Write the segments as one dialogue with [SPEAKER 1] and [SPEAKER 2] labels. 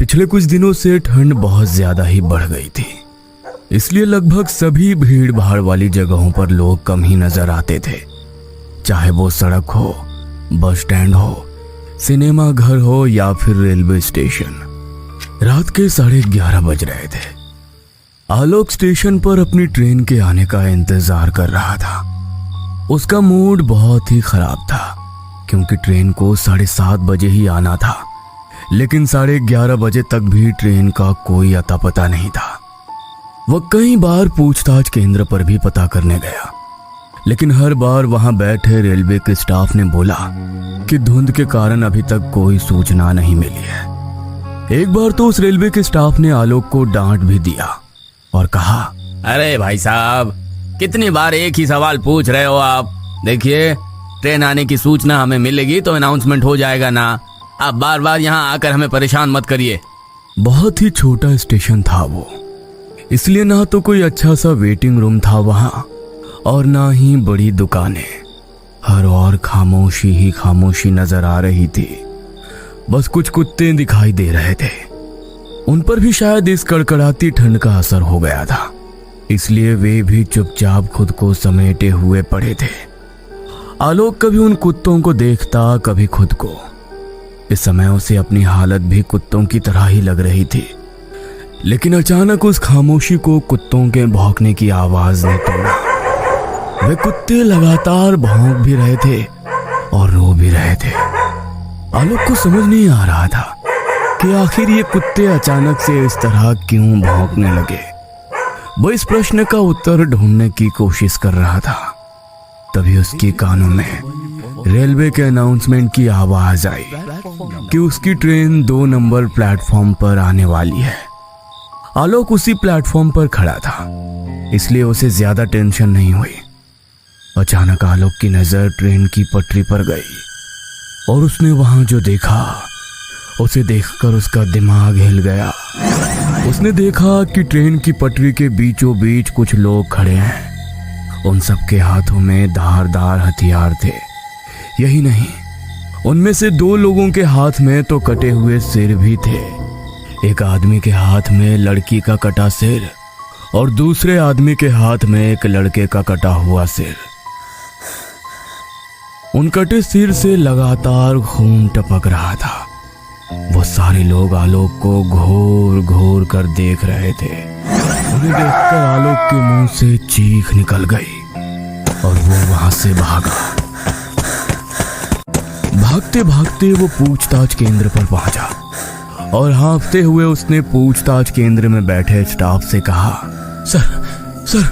[SPEAKER 1] पिछले कुछ दिनों से ठंड बहुत ज्यादा ही बढ़ गई थी, इसलिए लगभग सभी भीड़ भाड़ वाली जगहों पर लोग कम ही नजर आते थे। चाहे वो सड़क हो, बस स्टैंड हो, सिनेमा घर हो या फिर रेलवे स्टेशन। रात के 11:30 बज रहे थे। आलोक स्टेशन पर अपनी ट्रेन के आने का इंतजार कर रहा था। उसका मूड बहुत ही खराब था क्योंकि ट्रेन को 7:30 बजे ही आना था, लेकिन 11:30 बजे तक भी ट्रेन का कोई अता पता नहीं था। वह कई बार पूछताछ केंद्र पर भी पता करने गया, लेकिन हर बार वहां बैठे रेलवे के स्टाफ ने बोला कि धुंध के कारण अभी तक कोई सूचना नहीं मिली है। एक बार तो उस रेलवे के स्टाफ ने आलोक को डांट भी दिया और कहा,
[SPEAKER 2] अरे भाई साहब, कितनी बार एक ही सवाल पूछ रहे हो आप? देखिए, ट्रेन आने की सूचना हमें मिलेगी तो अनाउंसमेंट हो जाएगा ना। आप बार बार यहाँ आकर हमें परेशान मत करिए।
[SPEAKER 1] बहुत ही छोटा स्टेशन था वो, इसलिए ना तो कोई अच्छा सा वेटिंग रूम था वहां और ना ही बड़ी दुकानें। हर और खामोशी ही खामोशी नजर आ रही थी। बस कुछ कुत्ते दिखाई दे रहे थे। उन पर भी शायद इस कड़कड़ाती ठंड का असर हो गया था, इसलिए वे भी चुपचाप खुद को समेटे हुए पड़े थे। आलोक कभी उन कुत्तों को देखता, कभी खुद को। इस समय उसे अपनी हालत भी कुत्तों की तरह ही लग रही थी, लेकिन अचानक उस खामोशी को कुत्तों के भौंकने की आवाज ने तोड़ा। वे कुत्ते लगातार भौंक भी रहे थे और रो भी रहे थे। आलोक को समझ नहीं आ रहा था कि आखिर ये कुत्ते अचानक से इस तरह क्यों भौंकने लगे। वो इस प्रश्न का उत्तर ढूंढने की कोशिश कर रहा था। तभी उसके कानों में रेलवे के अनाउंसमेंट की आवाज आई कि उसकी ट्रेन 2 नंबर प्लेटफॉर्म पर आने वाली है। आलोक उसी प्लेटफॉर्म पर खड़ा था, इसलिए उसे ज्यादा टेंशन नहीं हुई। अचानक आलोक की नजर ट्रेन की पटरी पर गई और उसने वहां जो देखा, उसे देखकर उसका दिमाग हिल गया। उसने देखा कि ट्रेन की पटरी के बीचों बीच कुछ लोग खड़े हैं। उन सबके हाथों में धारदार हथियार थे। यही नहीं, उनमें से 2 लोगों के हाथ में तो कटे हुए सिर भी थे। एक आदमी के हाथ में लड़की का कटा सिर और दूसरे आदमी के हाथ में एक लड़के का कटा हुआ सिर। उन कटे सिर से लगातार खून टपक रहा था। वो सारे लोग आलोक को घोर घोर कर देख रहे थे। उन्हें देखकर आलोक के मुंह से चीख निकल गई और वो वहां से भागा। भागते भागते वो पूछताछ केंद्र पर पहुंचा और हाँफते हुए उसने पूछताछ केंद्र में बैठे स्टाफ से कहा, सर,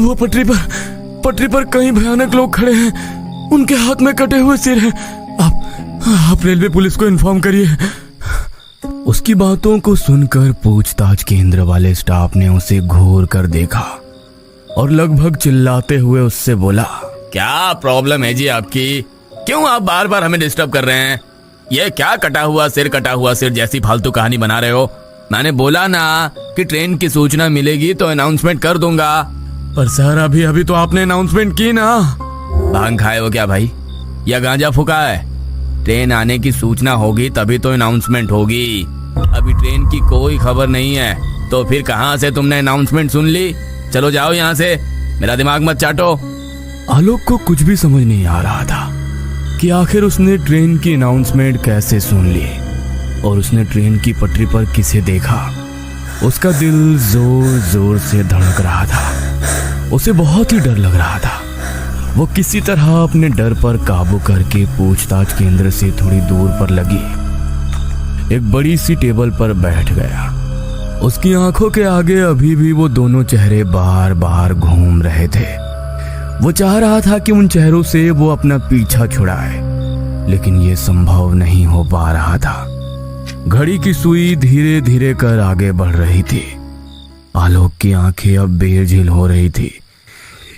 [SPEAKER 1] वो पटरी पर कई भयानक लोग खड़े हैं। उनके हाथ में कटे हुए सिर हैं। आप रेलवे पुलिस को इन्फॉर्म करिए। उसकी बातों को सुनकर पूछताछ केंद्र वाले स्टाफ ने उसे घूर कर देखा और लगभग चिल्लाते हुए उससे बोला,
[SPEAKER 2] क्या प्रॉब्लम है जी आपकी? क्यों आप बार बार हमें डिस्टर्ब कर रहे हैं? ये क्या कटा हुआ सिर जैसी फालतू कहानी बना रहे हो? मैंने बोला ना कि ट्रेन की सूचना मिलेगी तो अनाउंसमेंट कर दूंगा।
[SPEAKER 1] पर सर, अभी तो आपने अनाउंसमेंट की ना।
[SPEAKER 2] भांग खाए हो क्या भाई, या गांजा फूका है? ट्रेन आने की सूचना होगी तभी तो अनाउंसमेंट होगी। अभी ट्रेन की कोई खबर नहीं है तो फिर कहां से तुमने अनाउंसमेंट सुन ली? चलो जाओ यहाँ से, मेरा दिमाग मत चाटो।
[SPEAKER 1] आलोक को कुछ भी समझ नहीं आ रहा था कि आखिर उसने ट्रेन की अनाउंसमेंट कैसे सुन ली और उसने ट्रेन की पटरी पर किसे देखा। उसका दिल जोर जोर से धड़क रहा था। उसे बहुत ही डर लग रहा था। वो किसी तरह अपने डर पर काबू करके पूछताछ केंद्र से थोड़ी दूर पर लगी एक बड़ी सी टेबल पर बैठ गया। उसकी आंखों के आगे अभी भी वो दोनों चेहरे बार बार घूम रहे थे। वो चाह रहा था कि उन चेहरों से वो अपना पीछा छुड़ाए, लेकिन ये संभव नहीं हो पा रहा था। घड़ी की सुई धीरे धीरे कर आगे बढ़ रही थी। आलोक की आंखें अब बेझिल हो रही थी,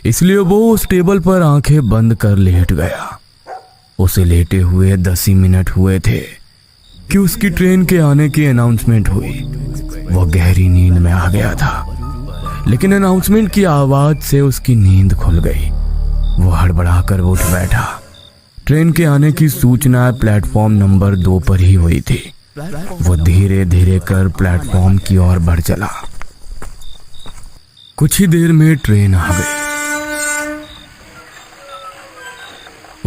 [SPEAKER 1] इसलिए वो उस टेबल पर आंखें बंद कर लेट गया। उसे लेटे हुए 10 ही मिनट हुए थे कि उसकी ट्रेन के आने की अनाउंसमेंट हुई। वो गहरी नींद में आ गया था, लेकिन अनाउंसमेंट की आवाज से उसकी नींद खुल गई। वो हड़बड़ाकर उठ बैठा। ट्रेन के आने की सूचना प्लेटफॉर्म नंबर 2 पर ही हुई थी। वो धीरे धीरे कर प्लेटफॉर्म की ओर बढ़ चला। कुछ ही देर में ट्रेन आ गई।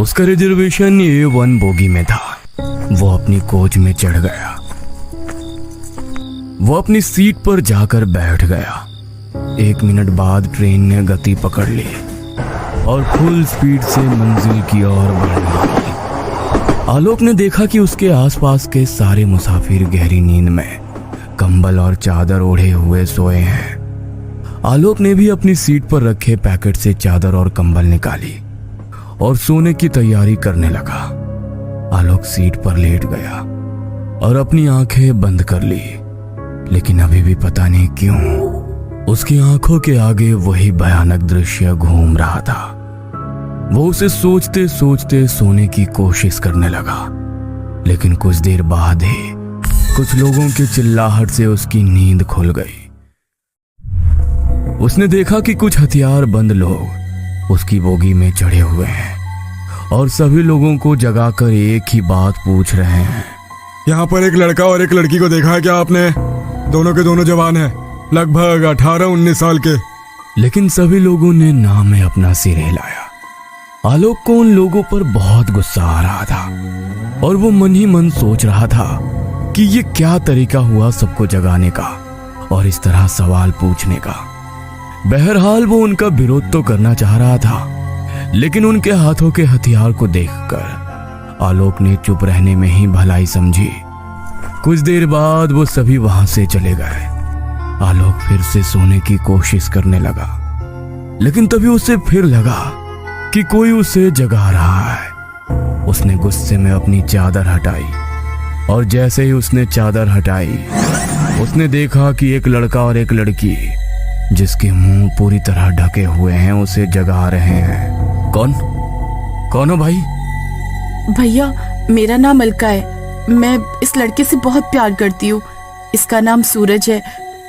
[SPEAKER 1] उसका रिजर्वेशन A1 बोगी में था। वो अपनी कोच में चढ़ गया। वो अपनी सीट पर जाकर बैठ गया। 1 मिनट बाद ट्रेन ने गति पकड़ ली और फुल स्पीड से मंजिल की ओर बढ़ने लगी। आलोक ने देखा कि उसके आसपास के सारे मुसाफिर गहरी नींद में कंबल और चादर ओढ़े हुए सोए हैं। आलोक ने भी अपनी सीट पर रखे पैकेट से चादर और कंबल निकाली और सोने की तैयारी करने लगा। आलोक सीट पर लेट गया और अपनी आंखें बंद कर ली, लेकिन अभी भी पता नहीं क्यों उसकी आंखों के आगे वही भयानक दृश्य घूम रहा था। वो उसे सोचते सोचते सोने की कोशिश करने लगा, लेकिन कुछ देर बाद ही कुछ लोगों की चिल्लाहट से उसकी नींद खुल गई। उसने देखा कि कुछ हथियारबंद लोग उसकी बोगी में चढ़े हुए हैं और सभी लोगों को जगाकर एक ही बात पूछ रहे हैं।
[SPEAKER 3] यहाँ पर एक लड़का और एक लड़की को देखा है क्या आपने? दोनों के दोनों जवान हैं, लगभग 18-19 साल के।
[SPEAKER 1] लेकिन सभी लोगों ने ना में अपना सिर हिलाया। आलोक को उन लोगों पर बहुत गुस्सा आ रहा था और वो मन ही मन सोच रहा था कि ये क्या तरीका हुआ सबको जगाने का और इस तरह सवाल पूछने का। बहरहाल वो उनका विरोध तो करना चाह रहा था, लेकिन उनके हाथों के हथियार को देखकर आलोक ने चुप रहने में ही भलाई समझी। कुछ देर बाद वो सभी वहां से चले गए। आलोक फिर से सोने की कोशिश करने लगा, लेकिन तभी उसे फिर लगा कि कोई उसे जगा रहा है। उसने गुस्से में अपनी चादर हटाई और जैसे ही उसने चादर हटाई, उसने देखा कि एक लड़का और एक लड़की जिसके मुंह पूरी तरह ढके हुए हैं उसे जगा रहे हैं। कौन हो भाई?
[SPEAKER 4] भैया, मेरा नाम अलका है। मैं इस लड़के से बहुत प्यार करती हूँ। इसका नाम सूरज है।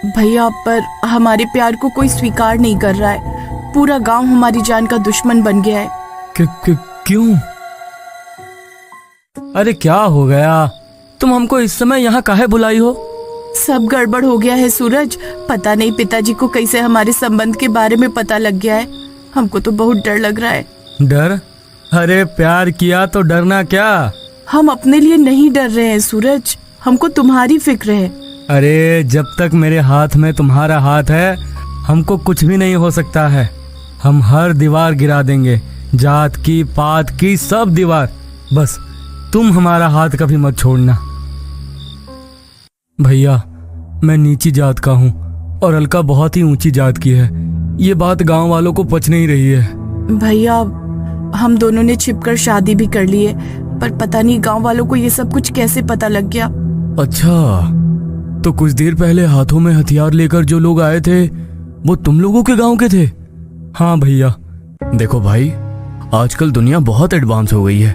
[SPEAKER 4] भैया, पर हमारे प्यार को कोई स्वीकार नहीं कर रहा है। पूरा गांव हमारी जान का दुश्मन बन गया है।
[SPEAKER 1] क्यों? अरे क्या हो गया? तुम हमको इस समय यहाँ काहे बुलाई हो?
[SPEAKER 4] सब गड़बड़ हो गया है सूरज। पता नहीं पिताजी को कैसे हमारे संबंध के बारे में पता लग गया है। हमको तो बहुत डर लग रहा है।
[SPEAKER 1] डर? अरे प्यार किया तो डरना क्या?
[SPEAKER 4] हम अपने लिए नहीं डर रहे हैं सूरज, हमको तुम्हारी फिक्र है।
[SPEAKER 1] अरे जब तक मेरे हाथ में तुम्हारा हाथ है, हमको कुछ भी नहीं हो सकता है। हम हर दीवार गिरा देंगे, जात की, पात की, सब दीवार। बस तुम हमारा हाथ कभी मत छोड़ना। भैया, मैं नीची जात का हूँ और अलका बहुत ही ऊंची जात की है। ये बात गांव वालों को पच नहीं रही है।
[SPEAKER 4] भैया, हम दोनों ने छिपकर शादी भी कर ली है, पर पता नहीं गांव वालों को ये सब कुछ कैसे पता लग गया।
[SPEAKER 1] अच्छा, तो कुछ देर पहले हाथों में हथियार लेकर जो लोग आए थे वो तुम लोगों के गांव के थे? हाँ भैया। देखो भाई, आजकल दुनिया बहुत एडवांस हो गई है।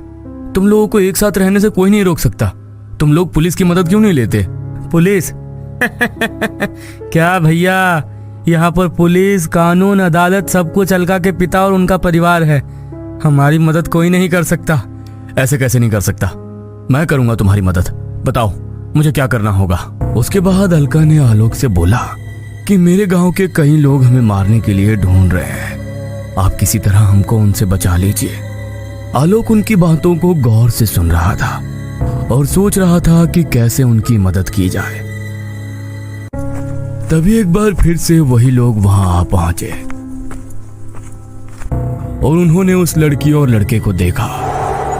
[SPEAKER 1] तुम लोगों को एक साथ रहने से कोई नहीं रोक सकता। तुम लोग पुलिस की मदद क्यों नहीं लेते? पुलिस? क्या भैया, यहाँ पर पुलिस, कानून, अदालत सब कुछ अलका के पिता और उनका परिवार है। हमारी मदद कोई नहीं कर सकता। ऐसे कैसे नहीं कर सकता? मैं करूंगा तुम्हारी मदद। बताओ मुझे क्या करना होगा? उसके बाद अलका ने आलोक से बोला कि मेरे गांव के कई लोग हमें मारने के लिए ढूंढ रहे हैं। आप किसी तरह हमको उनसे बचा लीजिए। आलोक उनकी बातों को गौर से सुन रहा था और सोच रहा था कि कैसे उनकी मदद की जाए। तभी एक बार फिर से वही लोग वहां आ पहुंचे और उन्होंने उस लड़की और लड़के को देखा।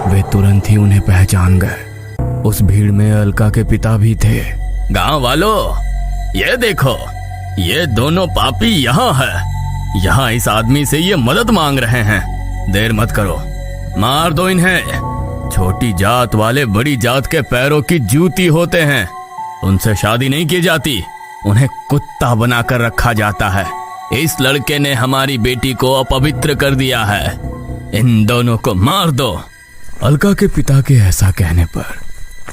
[SPEAKER 1] वे तुरंत ही उन्हें पहचान गए। उस भीड़ में अलका के पिता भी थे।
[SPEAKER 2] गांव वालों, ये देखो, ये दोनों पापी यहाँ है। यहाँ इस आदमी से ये मदद मांग रहे हैं। देर मत करो, मार दो इन्हें। छोटी जात वाले बड़ी जात के पैरों की जूती होते हैं। उनसे शादी नहीं की जाती, उन्हें कुत्ता बनाकर रखा जाता है। इस लड़के ने हमारी बेटी को अपवित्र कर दिया है। इन दोनों को मार दो।
[SPEAKER 1] अलका के पिता के ऐसा कहने पर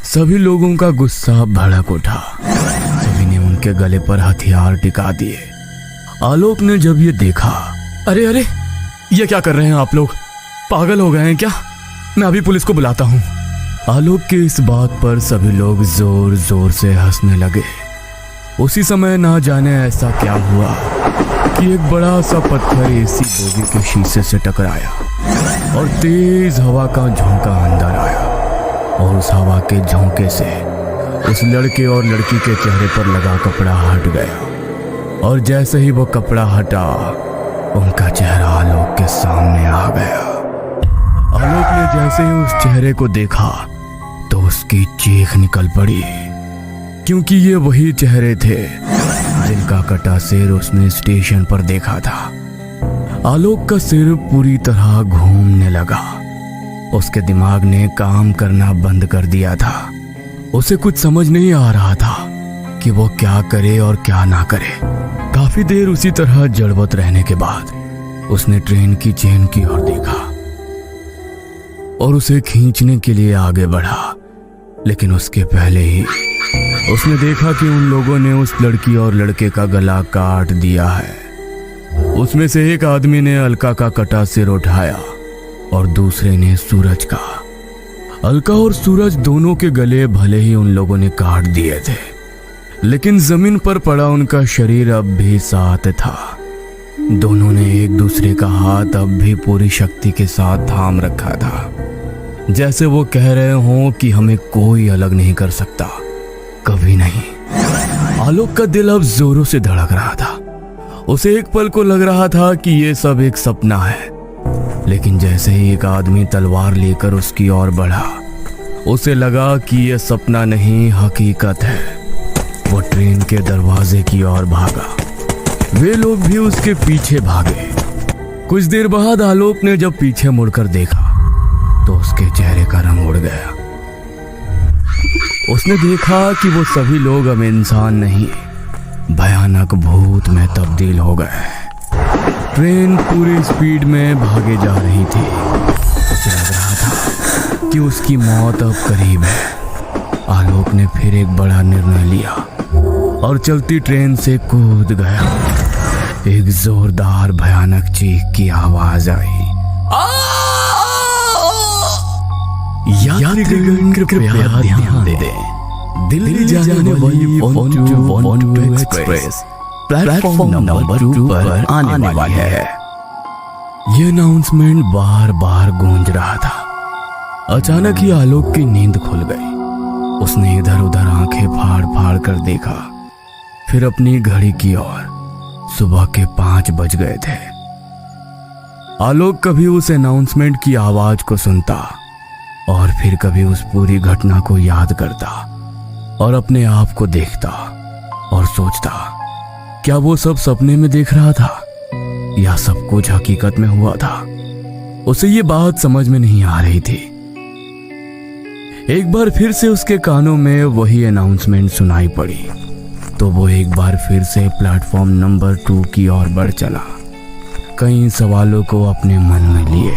[SPEAKER 1] सभी लोगों का गुस्सा भड़क उठा। सभी ने उनके गले पर हथियार टिका दिए। आलोक ने जब ये देखा, अरे अरे, ये क्या कर रहे हैं आप लोग? पागल हो गए हैं क्या? मैं अभी पुलिस को बुलाता हूँ। आलोक के इस बात पर सभी लोग जोर जोर से हंसने लगे। उसी समय ना जाने ऐसा क्या हुआ कि एक बड़ा सा पत्थर एसी बोगी के शीशे से टकराया और तेज हवा का झोंका अंदर आया और उस हवा के झोंके से उस लड़के और लड़की के चेहरे पर लगा कपड़ा हट गया और जैसे ही वो कपड़ा हटा उनका चेहरा आलोक के सामने आ गया। आलोक ने जैसे ही उस चेहरे को देखा तो उसकी चीख निकल पड़ी, क्योंकि ये वही चेहरे थे जिनका कटा सिर उसने स्टेशन पर देखा था। आलोक का सिर पूरी तरह घूमने लगा। उसके दिमाग ने काम करना बंद कर दिया था। उसे कुछ समझ नहीं आ रहा था कि वो क्या करे और क्या ना करे। काफी देर उसी तरह जड़वत रहने के बाद उसने ट्रेन की चेन की ओर देखा और उसे खींचने के लिए आगे बढ़ा, लेकिन उसके पहले ही उसने देखा कि उन लोगों ने उस लड़की और लड़के का गला काट दिया है। उसमें से एक आदमी ने अलका का कटा सिर उठाया और दूसरे ने सूरज का। अलका और सूरज दोनों के गले भले ही उन लोगों ने काट दिए थे, लेकिन जमीन पर पड़ा उनका शरीर अब भी साथ था। दोनों ने एक दूसरे का हाथ अब भी पूरी शक्ति के साथ थाम रखा था, जैसे वो कह रहे हों कि हमें कोई अलग नहीं कर सकता, कभी नहीं। आलोक का दिल अब जोरों से धड़क रहा था। उसे एक पल को लग रहा था कि ये सब एक सपना है, लेकिन जैसे ही एक आदमी तलवार लेकर उसकी ओर बढ़ा, उसे लगा कि यह सपना नहीं हकीकत है। वो ट्रेन के दरवाजे की ओर भागा। वे लोग भी उसके पीछे भागे। कुछ देर बाद आलोक ने जब पीछे मुड़कर देखा तो उसके चेहरे का रंग उड़ गया। उसने देखा कि वो सभी लोग अब इंसान नहीं, भयानक भूत में तब्दील हो गए। ट्रेन पूरी स्पीड में भागे जा रही थी। उसे लग रहा था कि उसकी मौत अब करीब है। आलोक ने फिर एक बड़ा निर्णय लिया और चलती ट्रेन से कूद गया। एक जोरदार भयानक चीख की आवाज आई। यात्रीगण कृपया ध्यान दें, दिल्ली जाने वाली 1212 एक्सप्रेस प्लेटफॉर्म नंबर 2 पर आने वाली है। यह अनाउंसमेंट बार बार गूंज रहा था। अचानक ही आलोक की नींद खुल गई। उसने इधर उधर आंखें फाड़ फाड़ कर देखा, फिर अपनी घड़ी की ओर। सुबह के 5 बज गए थे। आलोक कभी उस अनाउंसमेंट की आवाज को सुनता और फिर कभी उस पूरी घटना को याद करता और अपने आप को देखता और सोचता, क्या वो सब सपने में देख रहा था या सब कुछ हकीकत में हुआ था। उसे ये बात समझ में नहीं आ रही थी। एक बार फिर से उसके कानों में वही अनाउंसमेंट सुनाई पड़ी तो वो एक बार फिर से प्लेटफॉर्म नंबर 2 की ओर बढ़ चला, कई सवालों को अपने मन में लिए।